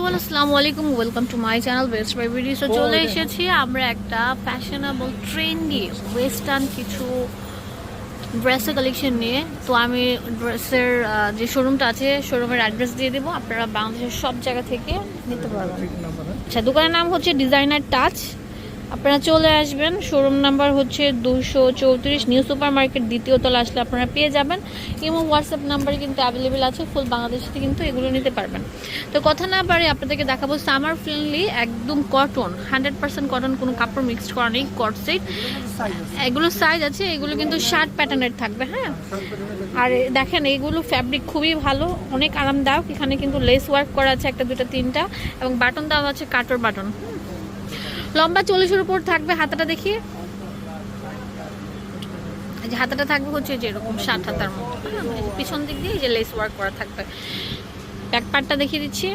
Everyone, আসসালামু আলাইকুম, welcome to my channel best by BD. So চলে এসেছি আমরা একটা ফ্যাশনেবল ট্রেন্ডি ওয়েস্টার্ন কিছু ড্রেসের কালেকশন নিয়ে। তো আমি ড্রেসের যে শোরুমটা আছে শোরুমের অ্যাড্রেস দিয়ে দেবো, আপনারা বাংলাদেশের সব জায়গা থেকে নিতে পারবেন। আচ্ছা, দোকানের নাম হচ্ছে ডিজাইনার টাচ। আপনারা চলে আসবেন, শোরুম নাম্বার হচ্ছে 234 নিউ সুপার মার্কেট দ্বিতীয় তলা আসলে আপনারা পেয়ে যাবেন। ইমো হোয়াটসঅ্যাপ নাম্বারে কিন্তু অ্যাভেলেবেল আছে, ফুল বাংলাদেশে কিন্তু এগুলো নিতে পারবেন। তো কথা না পারে আপনাদেরকে দেখাবো সামার ফ্রেন্ডলি একদম কটন, 100% কটন, কোনো কাপড় মিক্সড করা নেই, কট সেট। এগুলো সাইজ আছে, এগুলো কিন্তু শার্ট প্যাটার্নের থাকবে। হ্যাঁ, আর দেখেন এইগুলো ফ্যাব্রিক খুবই ভালো, অনেক আরামদায়ক। এখানে কিন্তু লেস ওয়ার্ক করা আছে একটা দুটা তিনটা, এবং বাটন দেওয়া আছে কাটর বাটন। লম্বা 40-এর উপর থাকবে। হাতাটা দেখিয়ে, এই যে হাতাটা থাকবে হচ্ছে যেরকম 60 হাতার মতো, পিছন দিক দিয়ে যে লেস ওয়ার্ক করা থাকবে। ব্যাক পার্টটা দেখিয়ে দিচ্ছি।